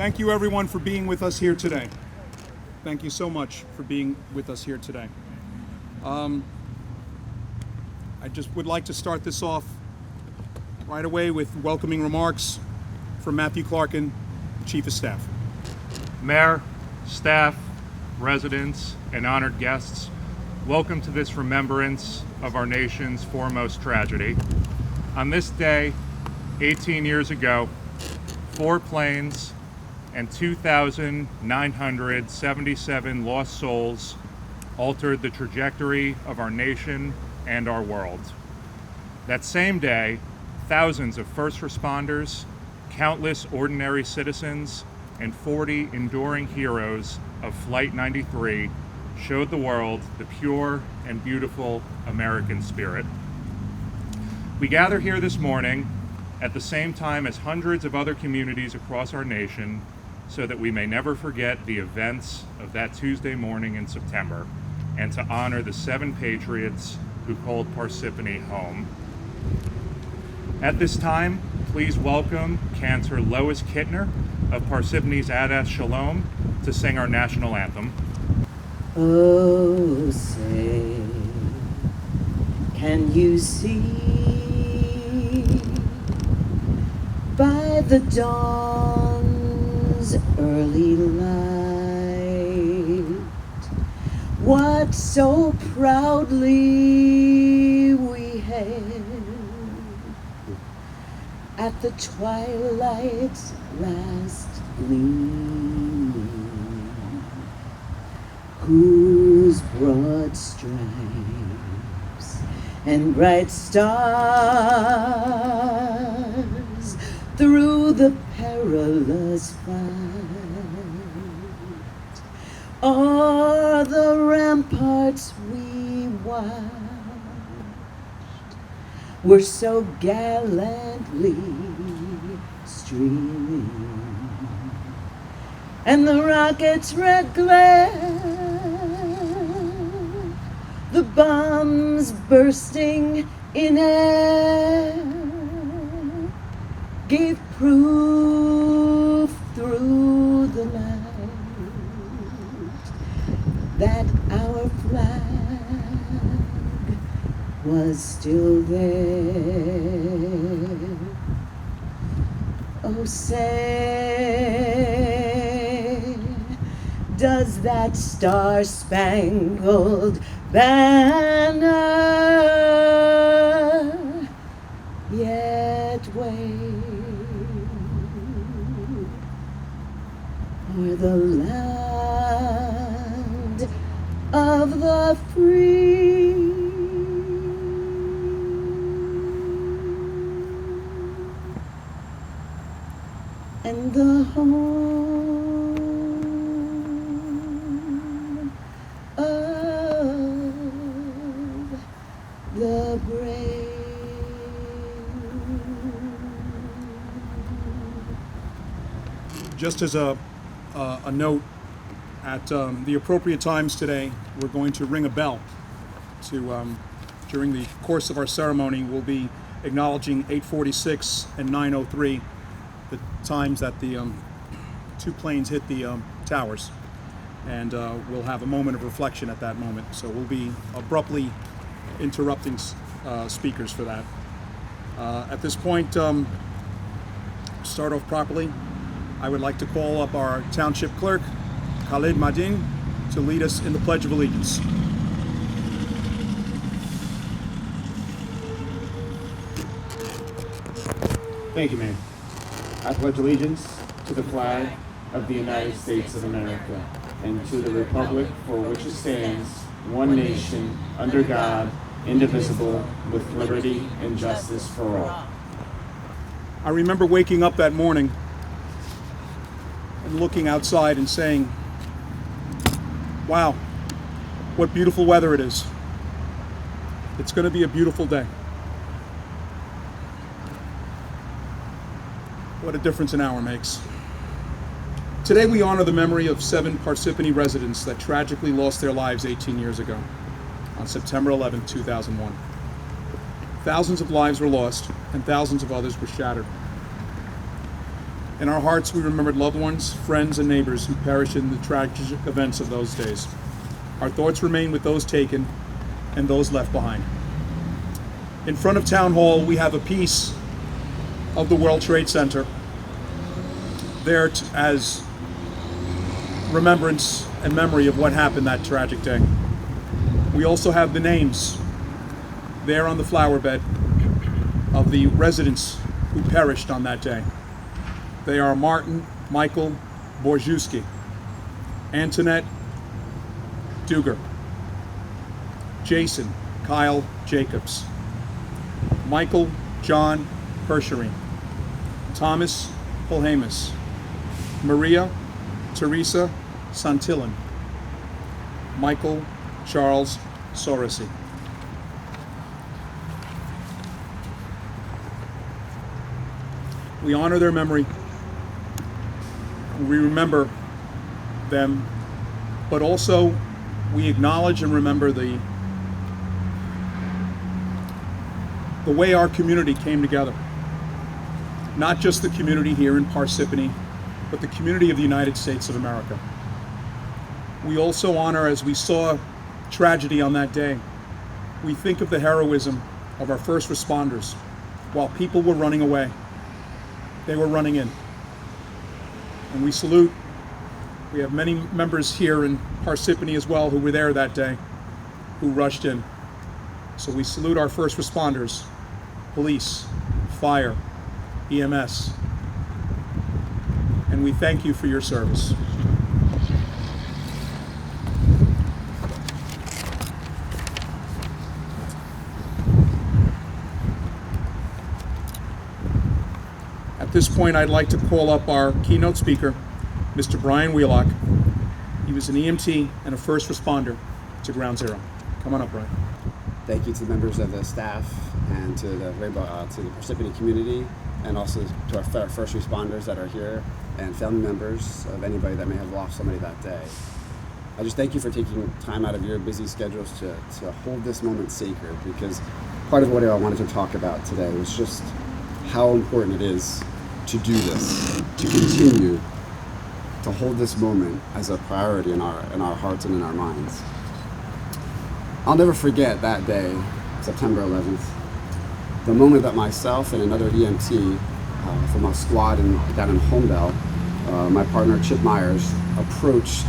Thank you everyone for being with us here today. Thank you so much for being with us here today. I just would like to start this off right away with welcoming remarks from Matthew Clarkin, Chief of Staff. Mayor, staff, residents, and honored guests, welcome to this remembrance of our nation's foremost tragedy. On this day, 18 years ago, 4 planes and 2,977 lost souls altered the trajectory of our nation and our world. That same day, thousands of first responders, countless ordinary citizens, and 40 enduring heroes of Flight 93 showed the world the pure and beautiful American spirit. We gather here this morning at the same time as hundreds of other communities across our nation so that we may never forget the events of that Tuesday morning in September and to honor the 7 patriots who called Parsippany home. At this time, please welcome Cantor Lois Kittner of Parsippany's Adath Shalom to sing our national anthem. Oh, say, can you see by the dawn's early light what so proudly we hailed at the twilight's last gleaming, whose broad stripes and bright stars through the perilous fight are the ramparts we watched were so gallantly streaming, and the rocket's red glare, the bombs bursting in air, gave proof through the night that our flag was still there. Oh, say, does that star-spangled banner yet wave o'er the land of the free? And the home of the brave. Just as a note, at the appropriate times today, we're going to ring a bell to, during the course of our ceremony, we'll be acknowledging 8:46 and 9:03, the times that the 2 planes hit the towers. And we'll have a moment of reflection at that moment. So we'll be abruptly interrupting speakers for that. At this point, start off properly. I would like to call up our Township Clerk, Khalid Madin, to lead us in the Pledge of Allegiance. Thank you, Mayor. I pledge allegiance to the flag of the United States of America and to the republic for which it stands, one nation, under God, indivisible, with liberty and justice for all. I remember waking up that morning and looking outside and saying, wow, what beautiful weather it is. It's going to be a beautiful day. What a difference an hour makes. Today we honor the memory of 7 Parsippany residents that tragically lost their lives 18 years ago on September 11, 2001. Thousands of lives were lost and thousands of others were shattered. In our hearts, we remembered loved ones, friends, and neighbors who perished in the tragic events of those days. Our thoughts remain with those taken and those left behind. In front of Town Hall, we have a piece of the World Trade Center there as remembrance and memory of what happened that tragic day. We also have the names there on the flower bed of the residents who perished on that day. They are Martin Michael Borjewski, Antoinette Duger, Jason Kyle Jacobs, Michael John Pershering, Thomas Polhamus, Maria Teresa Santillan, Michael Charles Soresi. We honor their memory. We remember them, but also we acknowledge and remember the way our community came together. Not just the community here in Parsippany, but the community of the United States of America. We also honor, as we saw tragedy on that day, we think of the heroism of our first responders. While people were running away, they were running in. And we salute. We have many members here in Parsippany as well who were there that day, who rushed in. So we salute our first responders, police, fire, EMS, and we thank you for your service. At this point, I'd like to call up our keynote speaker, Mr. Brian Wheelock. He was an EMT and a first responder to Ground Zero. Come on up, Brian. Thank you to the members of the staff and to the Parsippany community, and also to our first responders that are here and family members of anybody that may have lost somebody that day. I just thank you for taking time out of your busy schedules to hold this moment sacred, because part of what I wanted to talk about today was just how important it is to do this, to continue to hold this moment as a priority in our hearts and in our minds. I'll never forget that day, September 11th, the moment that myself and another EMT from our squad down in Homedale, my partner Chip Myers, approached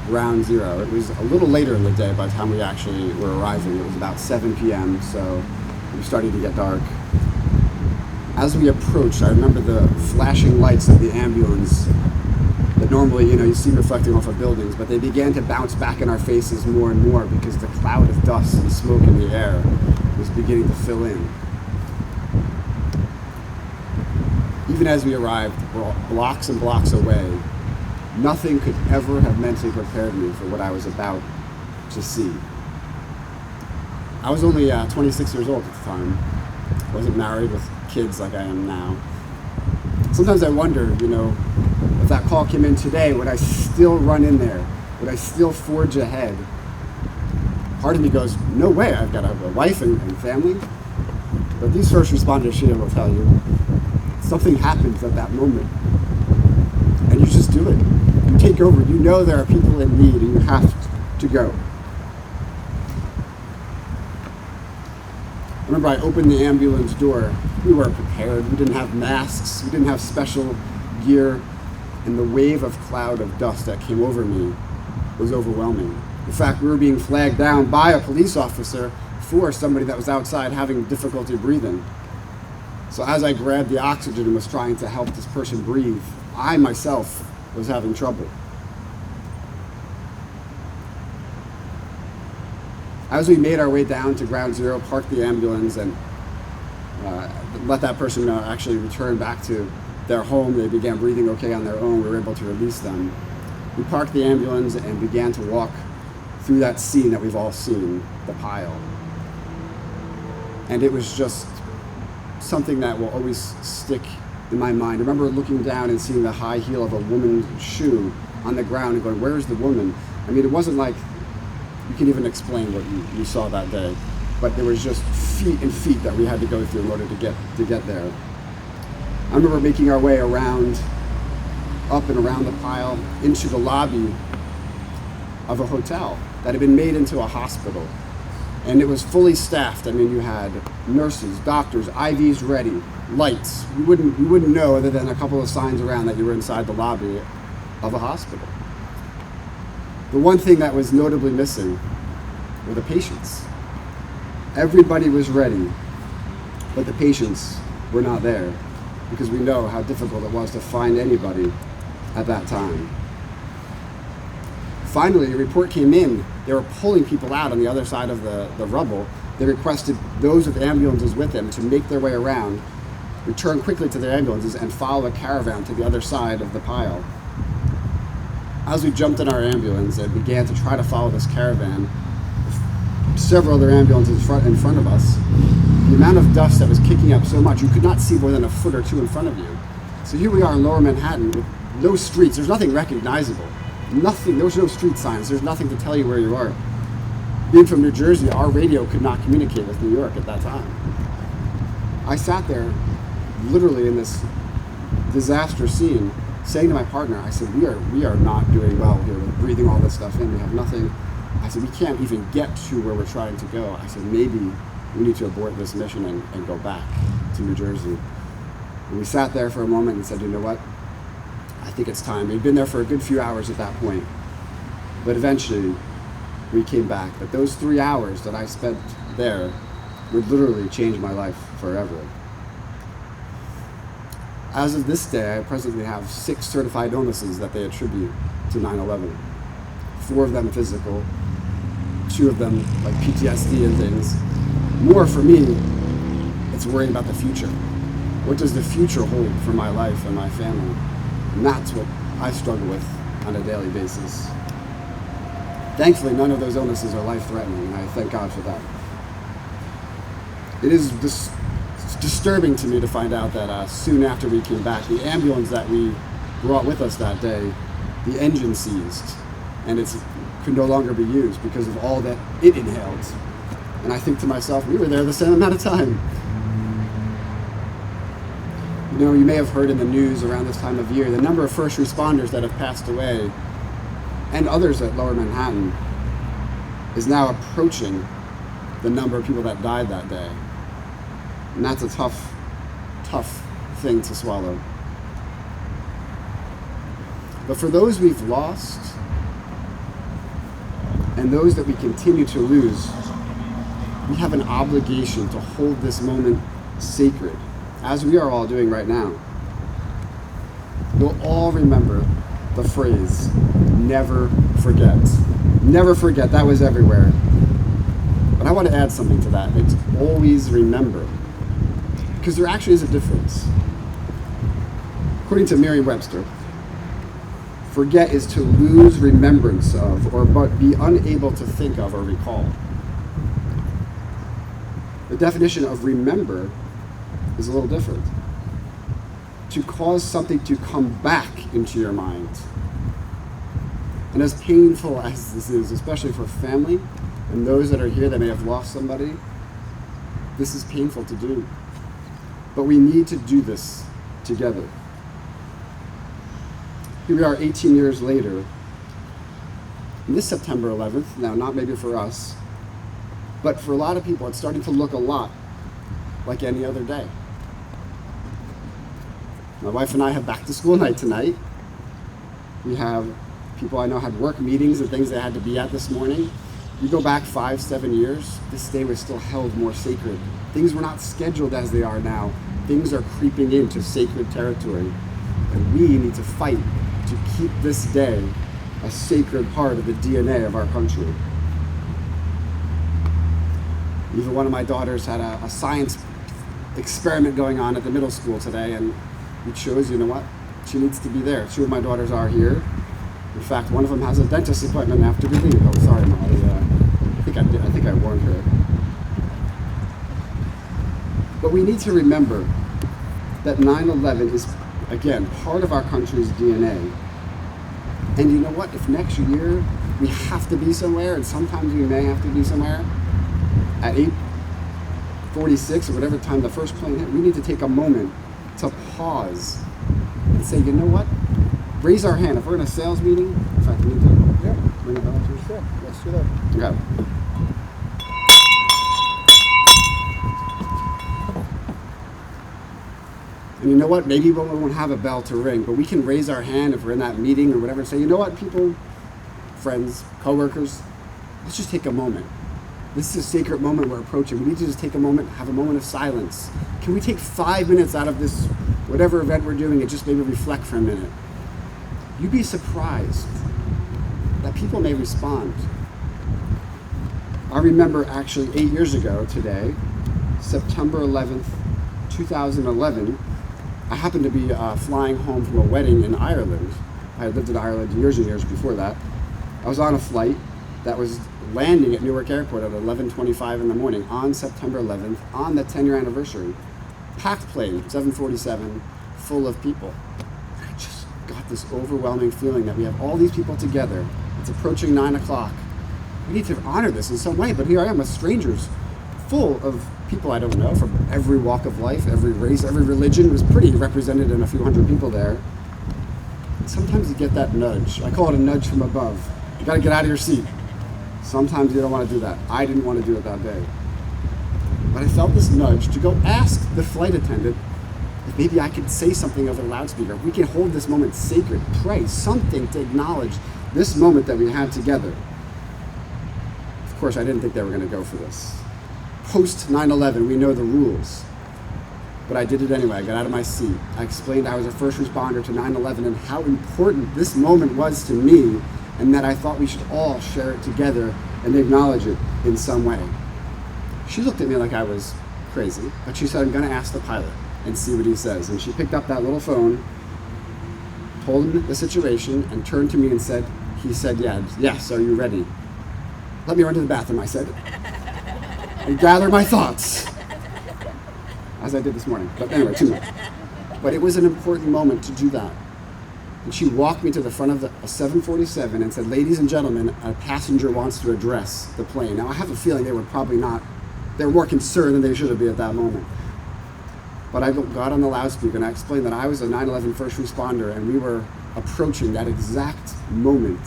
Ground Zero. It was a little later in the day by the time we actually were arriving. It was about 7 p.m., so it was starting to get dark. As we approached, I remember the flashing lights of the ambulance that normally, you see reflecting off of buildings, but they began to bounce back in our faces more and more because the cloud of dust and smoke in the air was beginning to fill in. Even as we arrived, blocks and blocks away, nothing could ever have mentally prepared me for what I was about to see. I was only 26 years old at the time. I wasn't married with kids like I am now. Sometimes I wonder, if that call came in today, would I still run in there? Would I still forge ahead? Part of me goes, no way, I've got a wife and family. But these first responders here will tell you, something happens at that moment. And you just do it. You take over. You know there are people in need and you have to go. I remember I opened the ambulance door. We weren't prepared. We didn't have masks. We didn't have special gear. And the wave of cloud of dust that came over me was overwhelming. In fact, we were being flagged down by a police officer for somebody that was outside having difficulty breathing. So as I grabbed the oxygen and was trying to help this person breathe, I myself was having trouble. As we made our way down to Ground Zero, parked the ambulance, and let that person actually return back to their home, they began breathing okay on their own, we were able to release them. We parked the ambulance and began to walk through that scene that we've all seen, the pile. And it was just something that will always stick in my mind. I remember looking down and seeing the high heel of a woman's shoe on the ground and going, where's the woman? I mean, it wasn't like you can even explain what you saw that day, but there was just feet and feet that we had to go through in order to get there. I remember making our way around up and around the pile into the lobby of a hotel that had been made into a hospital. And it was fully staffed. I mean, you had nurses, doctors, IVs ready, lights. You wouldn't know other than a couple of signs around that you were inside the lobby of a hospital. The one thing that was notably missing were the patients. Everybody was ready, but the patients were not there, because we know how difficult it was to find anybody at that time. Finally, a report came in. They were pulling people out on the other side of the rubble. They requested those with ambulances with them to make their way around, return quickly to their ambulances, and follow a caravan to the other side of the pile. As we jumped in our ambulance and began to try to follow this caravan, several other ambulances in front of us, the amount of dust that was kicking up so much, you could not see more than a foot or two in front of you. So here we are in Lower Manhattan with no streets. There's nothing recognizable. Nothing. There was no street signs. There's nothing to tell you where you are. Being from New Jersey, our radio could not communicate with New York at that time. I sat there literally in this disaster scene saying to my partner, I said, we are not doing well here. We're breathing all this stuff in. We have nothing. I said, we can't even get to where we're trying to go. I said, maybe we need to abort this mission and go back to New Jersey. And we sat there for a moment and said, you know what? I think it's time. We'd been there for a good few hours at that point. But eventually, we came back. But those 3 hours that I spent there would literally change my life forever. As of this day, I presently have 6 certified illnesses that they attribute to 9/11. 4 of them physical, 2 of them like PTSD and things. More for me, it's worrying about the future. What does the future hold for my life and my family? And that's what I struggle with on a daily basis. Thankfully, none of those illnesses are life-threatening, and I thank God for that. It is disturbing to me to find out that soon after we came back, the ambulance that we brought with us that day, the engine seized, and it could no longer be used because of all that it inhaled. And I think to myself, we were there the same amount of time. You know, you may have heard in the news around this time of year, the number of first responders that have passed away, and others at Lower Manhattan, is now approaching the number of people that died that day. And that's a tough, tough thing to swallow. But for those we've lost, and those that we continue to lose, we have an obligation to hold this moment sacred, as we are all doing right now. You'll all remember the phrase, never forget. Never forget, that was everywhere. But I want to add something to that. It's always remember. Because there actually is a difference. According to Merriam-Webster, forget is to lose remembrance of or but be unable to think of or recall. The definition of remember is a little different. To cause something to come back into your mind. And as painful as this is, especially for family and those that are here that may have lost somebody, this is painful to do. But we need to do this together. Here we are 18 years later. And this September 11th, now not maybe for us, but for a lot of people, it's starting to look a lot like any other day. My wife and I have back to school night tonight. We have people I know had work meetings and things they had to be at this morning. You go back 5-7 years, this day was still held more sacred. Things were not scheduled as they are now. Things are creeping into sacred territory. And we need to fight to keep this day a sacred part of the DNA of our country. Even one of my daughters had a science experiment going on at the middle school today, and it shows, you know what, she needs to be there. 2 of my daughters are here. In fact, one of them has a dentist appointment after we leave. Oh, sorry, Molly. I think I warned her. But we need to remember that 9/11 is, again, part of our country's DNA. And you know what? If next year we have to be somewhere, and sometimes we may have to be somewhere, at 8:46 or whatever time the first plane hit, we need to take a moment to pause and say, you know what? raise our hand. If we're in a sales meeting, in fact, we need to ring a bell too. Sure, let's do that. Okay. And you know what? Maybe we won't have a bell to ring, but we can raise our hand if we're in that meeting or whatever and say, you know what, people, friends, coworkers, let's just take a moment. This is a sacred moment we're approaching. We need to just take a moment, have a moment of silence. Can we take 5 minutes out of this, whatever event we're doing, and just maybe reflect for a minute? You'd be surprised that people may respond. I remember actually 8 years ago today, September 11th, 2011, I happened to be flying home from a wedding in Ireland. I had lived in Ireland years and years before that. I was on a flight that was landing at Newark Airport at 11:25 in the morning on September 11th on the 10-year anniversary. Packed plane, 747, full of people. I just got this overwhelming feeling that we have all these people together. It's approaching 9 o'clock. We need to honor this in some way, but here I am with strangers, full of people I don't know from every walk of life, every race, every religion. It was pretty represented in a few hundred people there. And sometimes you get that nudge. I call it a nudge from above. You gotta get out of your seat. Sometimes you don't want to do that. I didn't want to do it that day. But I felt this nudge to go ask the flight attendant if maybe I could say something over the loudspeaker. We can hold this moment sacred, pray, something to acknowledge this moment that we had together. Of course, I didn't think they were going to go for this. Post 9/11, we know the rules. But I did it anyway. I got out of my seat. I explained I was a first responder to 9/11 and how important this moment was to me, and that I thought we should all share it together and acknowledge it in some way. She looked at me like I was crazy, but she said, I'm going to ask the pilot and see what he says. And she picked up that little phone, told him the situation, and turned to me and said, he said, yes, are you ready? Let me run to the bathroom, I said, and gather my thoughts, as I did this morning. But anyway, too much. But it was an important moment to do that. And she walked me to the front of a 747 and said, ladies and gentlemen, a passenger wants to address the plane. Now, I have a feeling they were probably not, they were more concerned than they should have been at that moment. But I got on the loudspeaker and I explained that I was a 9/11 first responder and we were approaching that exact moment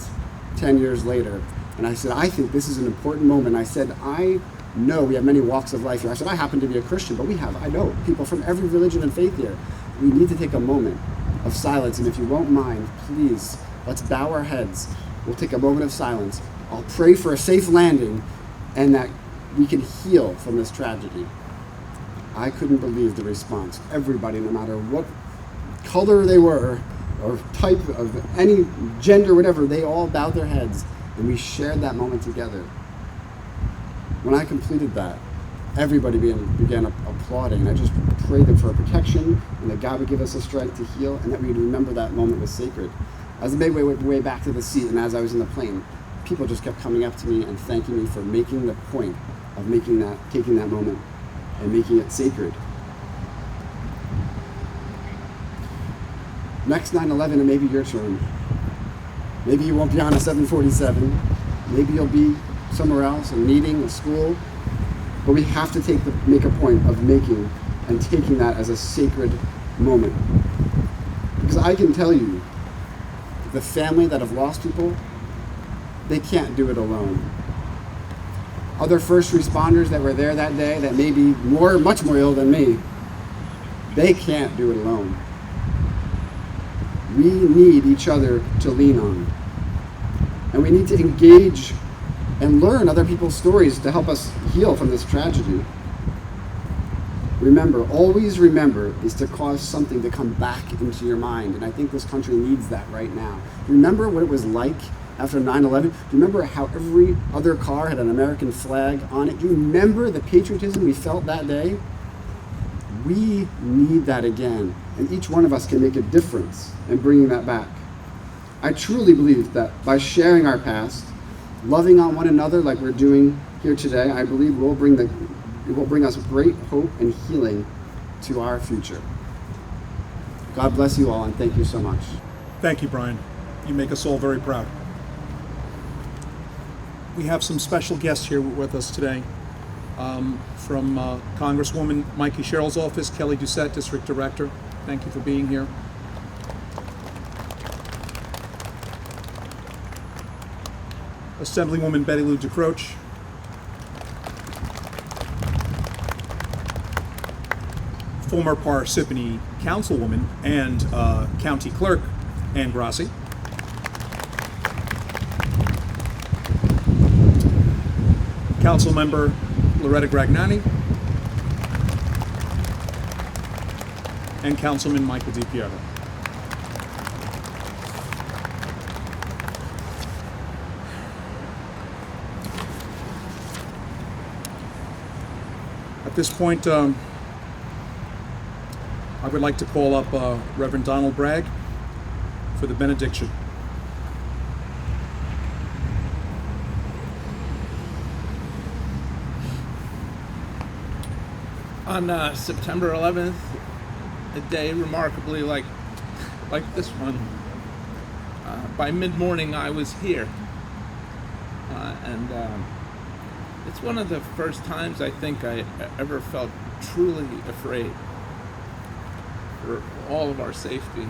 10 years later. And I said, I think this is an important moment. I said, I know we have many walks of life here. I said, I happen to be a Christian, but I know people from every religion and faith here. We need to take a moment of silence, and if you won't mind, please, let's bow our heads. We'll take a moment of silence. I'll pray for a safe landing and that we can heal from this tragedy. I couldn't believe the response. Everybody, no matter what color they were, or type of any gender, whatever, they all bowed their heads, and we shared that moment together. When I completed that, everybody began applauding. I just prayed for protection and that God would give us the strength to heal and that we'd remember that moment was sacred. As I made my way back to the seat and as I was in the plane, people just kept coming up to me and thanking me for making the point of taking that moment and making it sacred. Next 9/11, it may be your turn. Maybe you won't be on a 747. Maybe you'll be somewhere else, a meeting, a school. But we have to make a point of making and taking that as a sacred moment. Because I can tell you, the family that have lost people, they can't do it alone. Other first responders that were there that day that may be much more ill than me, they can't do it alone. We need each other to lean on. And we need to engage and learn other people's stories to help us heal from this tragedy. Remember, always remember, is to cause something to come back into your mind. And I think this country needs that right now. Remember what it was like after 9/11? Do you remember how every other car had an American flag on it? Do you remember the patriotism we felt that day? We need that again. And each one of us can make a difference in bringing that back. I truly believe that by sharing our past, loving on one another like we're doing here today, I believe it will bring us great hope and healing to our future. God bless you all, and thank you so much. Thank you, Brian. You make us all very proud. We have some special guests here with us today. From Congresswoman Mikey Sherrill's office, Kelly Doucette, District Director. Thank you for being here. Assemblywoman Betty Lou DeCroce, former Parsippany Councilwoman and County Clerk Ann Grassi, Councilmember Loretta Gragnani, and Councilman Michael DiPiero. At this point, I would like to call up Reverend Donald Bragg for the benediction. On September 11th, a day remarkably like this one, by mid-morning I was here, and it's one of the first times I think I ever felt truly afraid for all of our safety.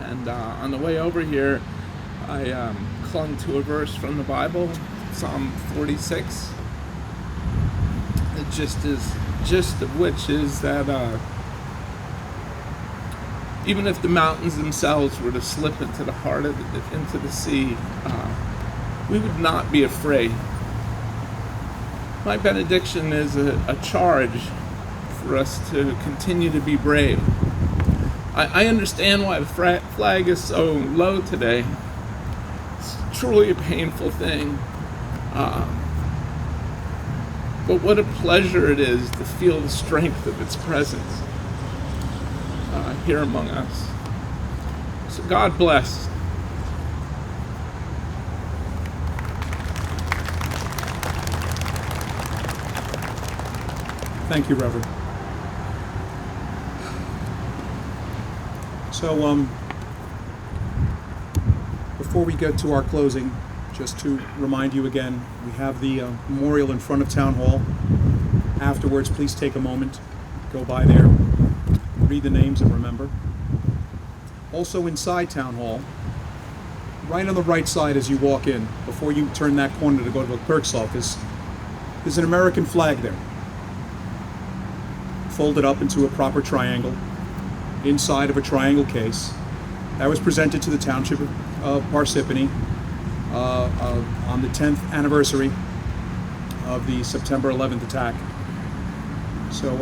And on the way over here, I clung to a verse from the Bible, Psalm 46. The gist of which is that even if the mountains themselves were to slip into the heart of into the sea, we would not be afraid. My benediction is a charge for us to continue to be brave. I understand why the flag is so low today. It's truly a painful thing. But what a pleasure it is to feel the strength of its presence here among us. So God bless. Thank you, Reverend. So, before we get to our closing, just to remind you again, we have the memorial in front of Town Hall. Afterwards, please take a moment, go by there, read the names and remember. Also inside Town Hall, right on the right side as you walk in, before you turn that corner to go to the clerk's office, there's an American flag there, folded up into a proper triangle, inside of a triangle case. That was presented to the Township of Parsippany on the 10th anniversary of the September 11th attack. So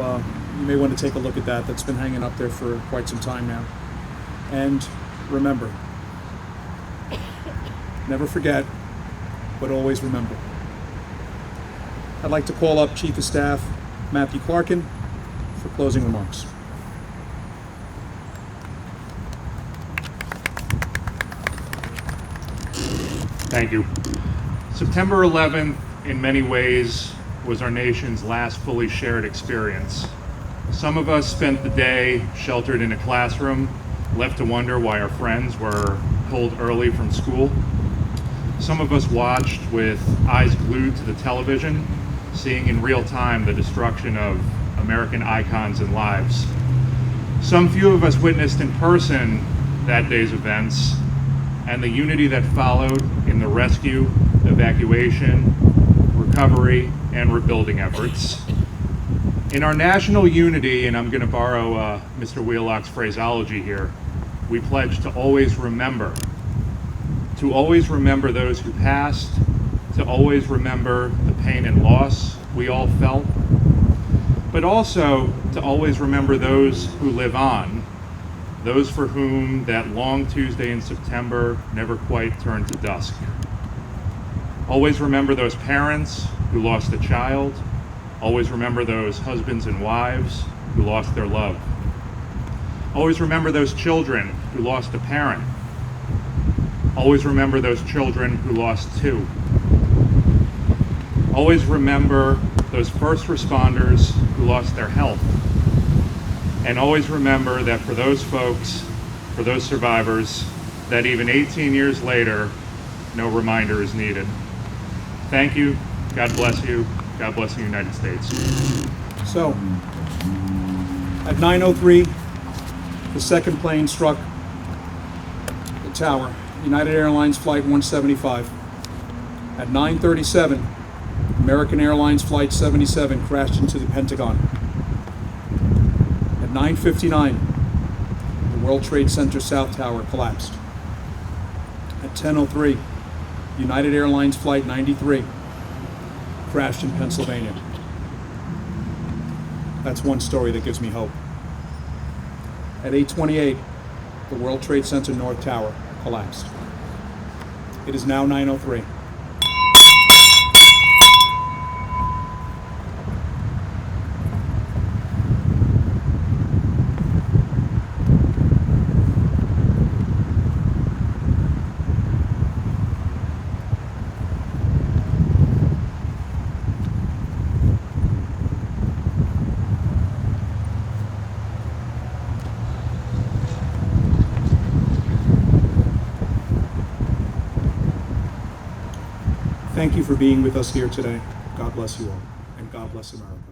you may want to take a look at that. That's been hanging up there for quite some time now. And remember, never forget, but always remember. I'd like to call up Chief of Staff Matthew Clarkin for closing remarks. Thank you. September 11th, in many ways, was our nation's last fully shared experience. Some of us spent the day sheltered in a classroom, left to wonder why our friends were pulled early from school. Some of us watched with eyes glued to the television, seeing in real time the destruction of American icons and lives. Some few of us witnessed in person that day's events and the unity that followed in the rescue, evacuation, recovery, and rebuilding efforts. In our national unity, and I'm going to borrow Mr. Wheelock's phraseology here, we pledge to always remember those who passed, to always remember the pain and loss we all felt, but also to always remember those who live on, those for whom that long Tuesday in September never quite turned to dusk. Always remember those parents who lost a child. Always remember those husbands and wives who lost their love. Always remember those children who lost a parent. Always remember those children who lost two. Always remember those first responders who lost their health. And always remember that for those folks, for those survivors, that even 18 years later, no reminder is needed. Thank you. God bless you. God bless the United States. So, at 9:03, the second plane struck the tower, United Airlines Flight 175. At 9:37, American Airlines Flight 77 crashed into the Pentagon. At 9:59, the World Trade Center South Tower collapsed. At 10:03, United Airlines Flight 93 crashed in Pennsylvania. That's one story that gives me hope. At 8:28, the World Trade Center North Tower collapsed. It is now 9:03. Thank you for being with us here today. God bless you all, and God bless America.